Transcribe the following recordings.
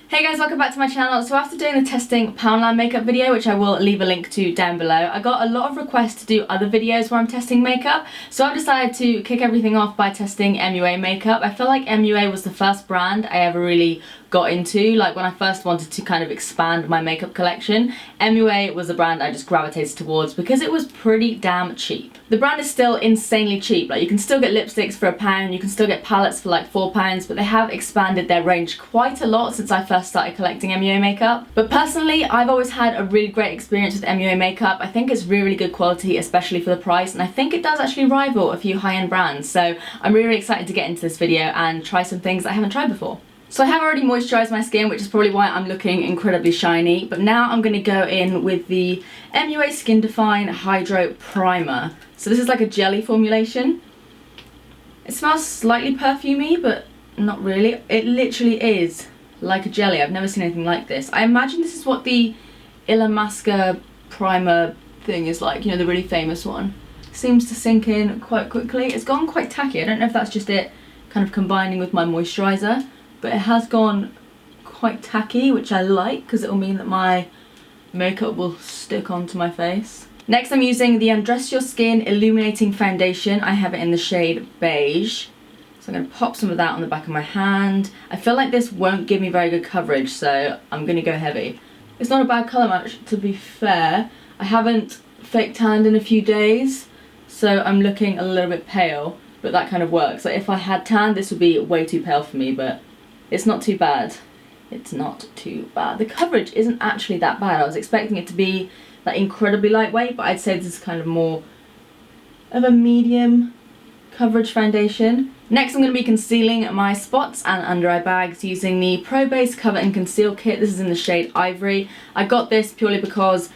Hey guys, welcome back to my channel. So after doing the testing Poundland makeup video, which I will leave a link to down below, I got a lot of requests to do other videos where I'm testing makeup. So I've decided to kick everything off by testing MUA makeup. I feel like MUA was the first brand I ever really got into. Like when I first wanted to kind of expand my makeup collection, MUA was the brand I just gravitated towards because it was pretty damn cheap. The brand is still insanely cheap. Like you can still get lipsticks for £1, you can still get palettes for like £4, but they have expanded their range quite a lot since I first started collecting MUA makeup. But personally, I've always had a really great experience with MUA makeup. I think it's really good quality, especially for the price, and I think it does actually rival a few high-end brands. So I'm really excited to get into this video and try some things I haven't tried before. So I have already moisturised my skin, which is probably why I'm looking incredibly shiny, but now I'm going to go in with the MUA Skin Define Hydro Primer. So this is like a jelly formulation. It smells slightly perfumey, but not really. It literally is like a jelly. I've never seen anything like this. I imagine this is what the Illamasqua primer thing is like, you know, the really famous one. Seems to sink in quite quickly. It's gone quite tacky. I don't know if that's just it kind of combining with my moisturiser, but it has gone quite tacky, which I like because it will mean that my makeup will stick onto my face. Next I'm using the Undress Your Skin Illuminating Foundation. I have it in the shade Beige. So I'm going to pop some of that on the back of my hand. I feel like this won't give me very good coverage, so I'm going to go heavy. It's not a bad colour match, to be fair. I haven't fake tanned in a few days, so I'm looking a little bit pale, but that kind of works. Like if I had tanned, this would be way too pale for me, but it's not too bad. It's not too bad. The coverage isn't actually that bad. I was expecting it to be like incredibly lightweight, but I'd say this is kind of more of a medium coverage foundation. Next I'm going to be concealing my spots and under eye bags using the Pro Base Cover and Conceal Kit. This is in the shade Ivory. I got this purely because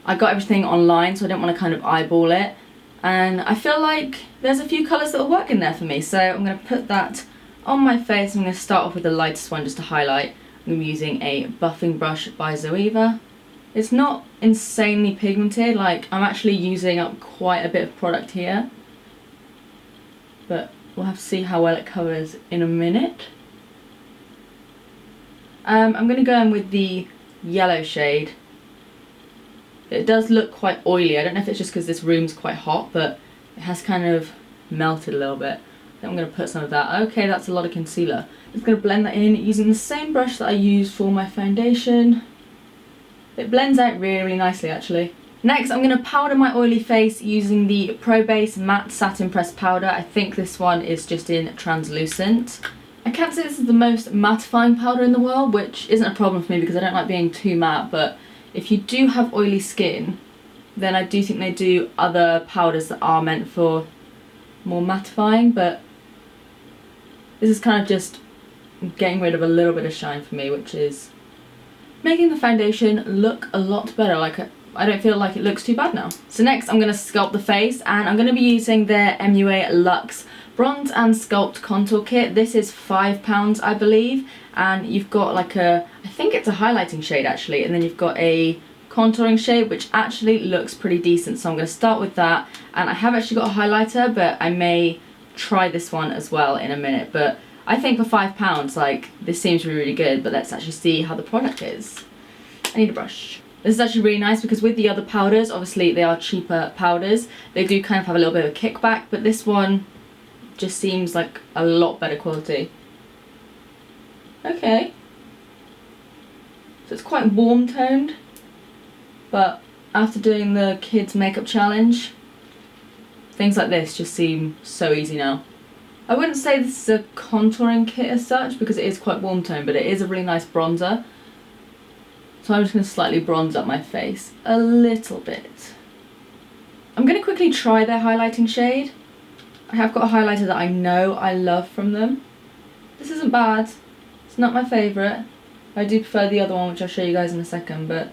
I got everything online, so I didn't want to kind of eyeball it. And I feel like there's a few colours that will work in there for me, so I'm going to put that on my face. I'm going to start off with the lightest one just to highlight. I'm going to be using a buffing brush by Zoeva. It's not insanely pigmented, like I'm actually using up quite a bit of product here, but we'll have to see how well it covers in a minute. I'm going to go in with the yellow shade. It does look quite oily. I don't know if it's just because this room's quite hot, but it has kind of melted a little bit. Then I'm going to put some of that. Okay, that's a lot of concealer. I'm just going to blend that in using the same brush that I used for my foundation. It blends out really, really nicely actually. Next, I'm going to powder my oily face using the Pro Base Matte Satin Pressed Powder. I think this one is just in translucent. I can't say this is the most mattifying powder in the world, which isn't a problem for me because I don't like being too matte, but if you do have oily skin, then I do think they do other powders that are meant for more mattifying, but this is kind of just getting rid of a little bit of shine for me, which is making the foundation look a lot better. Like I don't feel like it looks too bad now. So next I'm going to sculpt the face, and I'm going to be using their MUA Luxe Bronze and Sculpt Contour Kit. This is £5 I believe, and you've got like a, I think it's a highlighting shade actually, and then you've got a contouring shade which actually looks pretty decent, so I'm going to start with that. And I have actually got a highlighter, but I may try this one as well in a minute, but I think for £5 like this seems really, really good. But let's actually see how the product is. I need a brush. This is actually really nice because with the other powders, obviously they are cheaper powders, they do kind of have a little bit of a kickback, but this one just seems like a lot better quality. Okay, so it's quite warm toned, but after doing the kids makeup challenge, things like this just seem so easy now. I wouldn't say this is a contouring kit as such because it is quite warm toned, but it is a really nice bronzer. So I'm just going to slightly bronze up my face a little bit. I'm going to quickly try their highlighting shade. I have got a highlighter that I know I love from them. This isn't bad. It's not my favourite. I do prefer the other one, which I'll show you guys in a second, but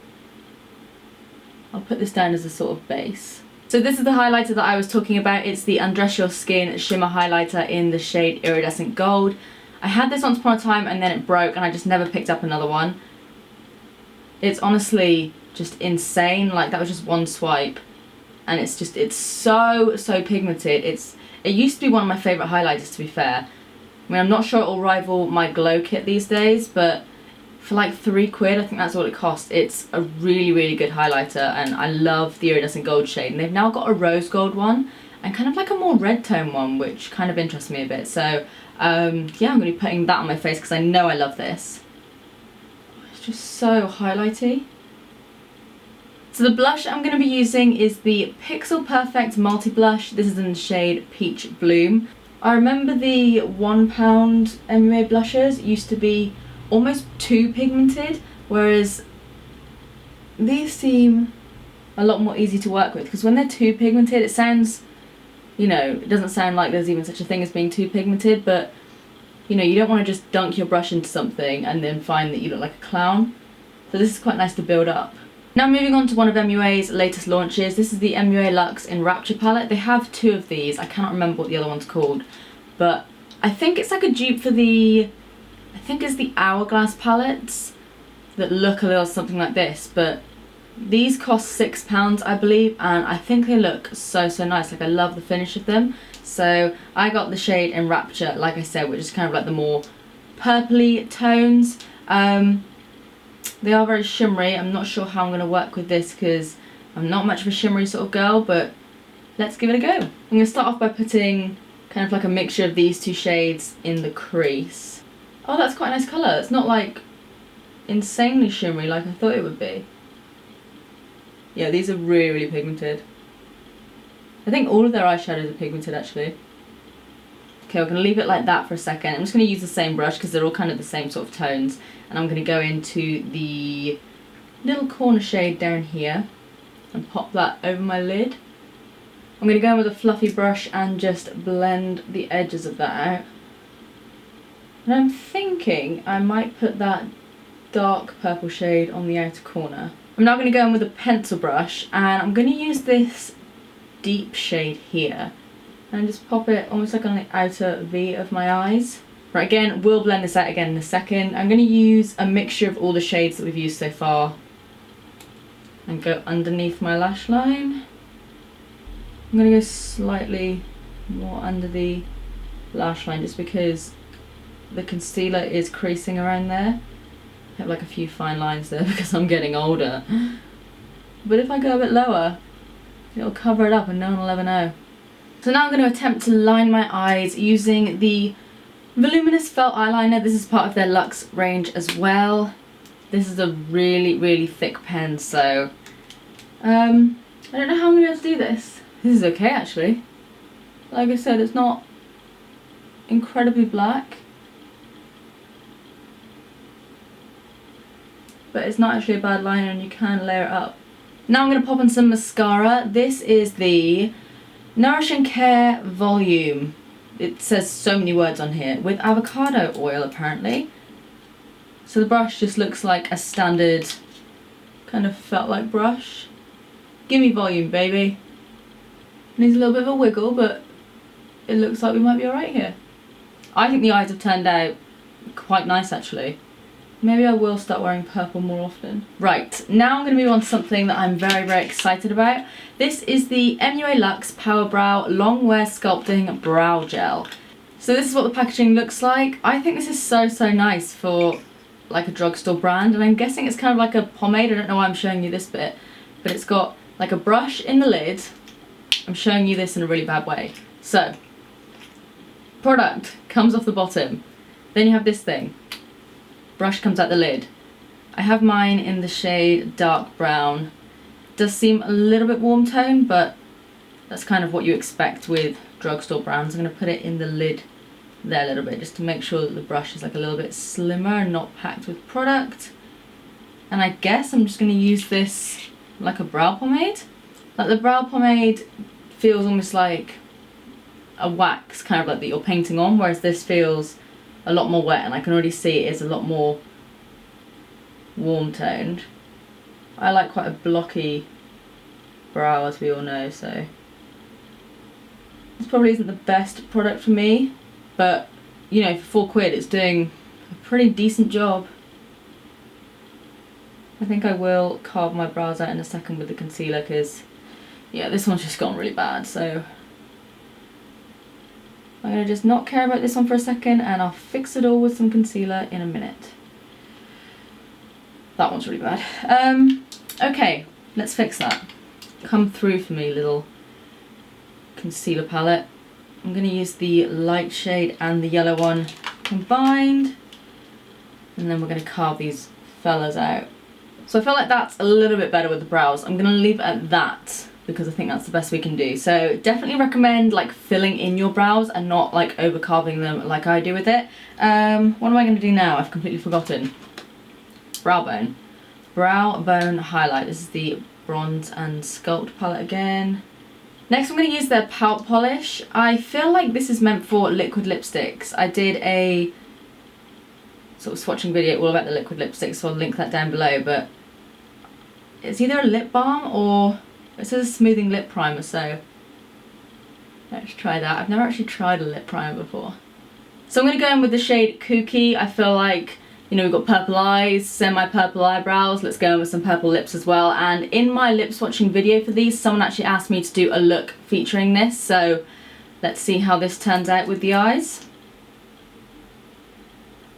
I'll put this down as a sort of base. So this is the highlighter that I was talking about. It's the Undress Your Skin Shimmer Highlighter in the shade Iridescent Gold. I had this once upon a time and then it broke and I just never picked up another one. It's honestly just insane. Like that was just one swipe and it's so pigmented. It used to be one of my favourite highlighters, to be fair. I mean, I'm not sure it will rival my glow kit these days, but for like £3. I think that's all it cost. It's a really, really good highlighter, and I love the iridescent gold shade. And they've now got a rose gold one and kind of like a more red tone one, which kind of interests me a bit. So yeah, I'm going to be putting that on my face because I know I love this. It's just so highlighty. So the blush I'm going to be using is the Pixel Perfect Multi Blush. This is in the shade Peach Bloom. I remember the £1 MUA blushes used to be almost too pigmented, whereas these seem a lot more easy to work with, because when they're too pigmented it sounds, you know, it doesn't sound like there's even such a thing as being too pigmented, but you know, you don't want to just dunk your brush into something and then find that you look like a clown. So this is quite nice to build up. Now moving on to one of MUA's latest launches. This is the MUA Luxe in Rapture palette. They have two of these. I cannot remember what the other one's called, but I think it's like a dupe for the, I think it's the Hourglass palettes that look a little something like this, but these cost £6 I believe, and I think they look so nice. Like, I love the finish of them. So I got the shade in Rapture, like I said, which is kind of like the more purpley tones. They are very shimmery. I'm not sure how I'm going to work with this because I'm not much of a shimmery sort of girl, but let's give it a go. I'm going to start off by putting kind of like a mixture of these two shades in the crease. Oh, that's quite a nice colour. It's not like insanely shimmery like I thought it would be. Yeah, these are really, really pigmented. I think all of their eyeshadows are pigmented actually. Okay, we're going to leave it like that for a second. I'm just going to use the same brush because they're all kind of the same sort of tones. And I'm going to go into the little corner shade down here and pop that over my lid. I'm going to go in with a fluffy brush and just blend the edges of that out. And I'm thinking I might put that dark purple shade on the outer corner. I'm now going to go in with a pencil brush and I'm going to use this deep shade here and just pop it almost like on the outer V of my eyes. Right, again, we'll blend this out again in a second. I'm going to use a mixture of all the shades that we've used so far and go underneath my lash line. I'm going to go slightly more under the lash line just because the concealer is creasing around there. I have like a few fine lines there because I'm getting older. But if I go a bit lower, it'll cover it up and no one will ever know. So now I'm going to attempt to line my eyes using the Voluminous Felt Eyeliner. This is part of their Luxe range as well. This is a really, really thick pen, so I don't know how I'm going to be able to do this. This is okay actually. Like I said, it's not incredibly black, but it's not actually a bad liner and you can layer it up. Now I'm going to pop on some mascara. This is the Nourish and Care Volume. It says so many words on here, with avocado oil apparently. So the brush just looks like a standard kind of felt like brush. Give me volume, baby. Needs a little bit of a wiggle, but it looks like we might be alright here. I think the eyes have turned out quite nice actually. Maybe I will start wearing purple more often. Right, now I'm going to move on to something that I'm very, very excited about. This is the MUA Luxe Power Brow Long Wear Sculpting Brow Gel. So this is what the packaging looks like. I think this is so nice for like a drugstore brand, and I'm guessing it's kind of like a pomade. I don't know why I'm showing you this bit, but it's got like a brush in the lid. I'm showing you this in a really bad way. So, product comes off the bottom. Then you have this thing. Brush comes out the lid. I have mine in the shade dark brown. Does seem a little bit warm tone, but that's kind of what you expect with drugstore browns. I'm going to put it in the lid there a little bit just to make sure that the brush is like a little bit slimmer and not packed with product. And I guess I'm just going to use this like a brow pomade. Like the brow pomade feels almost like a wax, kind of like that you're painting on, whereas this feels a lot more wet, and I can already see it is a lot more warm toned. I like quite a blocky brow, as we all know, so this probably isn't the best product for me, but you know, for £4 it's doing a pretty decent job. I think I will carve my brows out in a second with the concealer because yeah, this one's just gone really bad, so I'm going to just not care about this one for a second and I'll fix it all with some concealer in a minute. That one's really bad. Okay, let's fix that. Come through for me, little concealer palette. I'm going to use the light shade and the yellow one combined. And then we're going to carve these fellas out. So I feel like that's a little bit better with the brows. I'm going to leave it at that because I think that's the best we can do. So definitely recommend like filling in your brows and not like over carving them like I do with it. What am I going to do now? I've completely forgotten. Brow bone. Brow bone highlight. This is the Bronze and Sculpt palette again. Next I'm going to use their Pout Polish. I feel like this is meant for liquid lipsticks. I did a sort of swatching video all about the liquid lipsticks, so I'll link that down below, but it's either a lip balm or it says a smoothing lip primer, so let's try that. I've never actually tried a lip primer before. So I'm going to go in with the shade Kooky. I feel like, you know, we've got purple eyes, semi-purple eyebrows, let's go in with some purple lips as well. And in my lip swatching video for these, someone actually asked me to do a look featuring this, so let's see how this turns out with the eyes.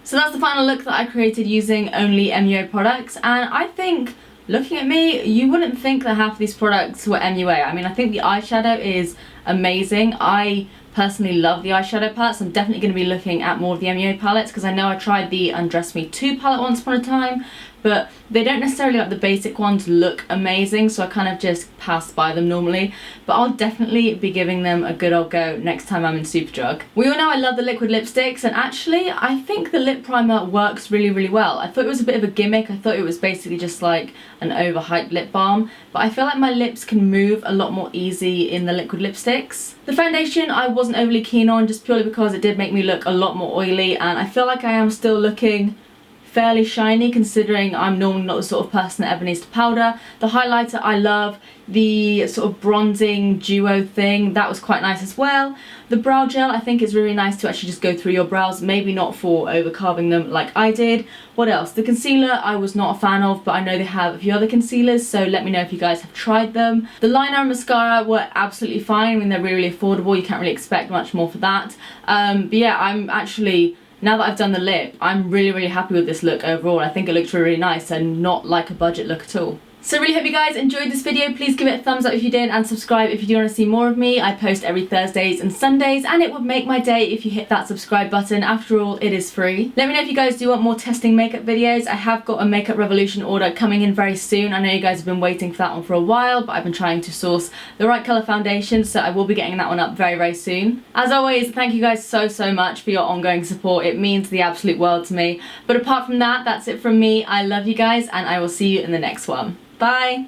So that's the final look that I created using only MUA products, and I think, looking at me, you wouldn't think that half of these products were MUA. I mean, I think the eyeshadow is amazing. I personally love the eyeshadow palettes. I'm definitely going to be looking at more of the MUA palettes because I know I tried the Undress Me 2 palette once upon a time, but they don't necessarily, like the basic ones, look amazing, so I kind of just pass by them normally. But I'll definitely be giving them a good old go next time I'm in Superdrug. We all know I love the liquid lipsticks, and actually I think the lip primer works really, really well. I thought it was a bit of a gimmick. I thought it was basically just like an overhyped lip balm, but I feel like my lips can move a lot more easy in the liquid lipsticks. The foundation I wasn't overly keen on, just purely because it did make me look a lot more oily, and I feel like I am still looking fairly shiny considering I'm normally not the sort of person that ever needs to powder. The highlighter I love. The sort of bronzing duo thing, that was quite nice as well. The brow gel I think is really nice to actually just go through your brows, maybe not for over carving them like I did. What else? The concealer I was not a fan of, but I know they have a few other concealers, so let me know if you guys have tried them. The liner and mascara were absolutely fine. I mean, they're really affordable, you can't really expect much more for that. But yeah, I'm actually, now that I've done the lip, I'm really, really happy with this look overall. I think it looks really, really nice and not like a budget look at all. So really hope you guys enjoyed this video. Please give it a thumbs up if you did, and subscribe if you do want to see more of me. I post every Thursdays and Sundays, and it would make my day if you hit that subscribe button. After all, it is free. Let me know if you guys do want more testing makeup videos. I have got a Makeup Revolution order coming in very soon. I know you guys have been waiting for that one for a while, but I've been trying to source the right colour foundation, so I will be getting that one up very, very soon. As always, thank you guys so, so much for your ongoing support. It means the absolute world to me. But apart from that, that's it from me. I love you guys, and I will see you in the next one. Bye!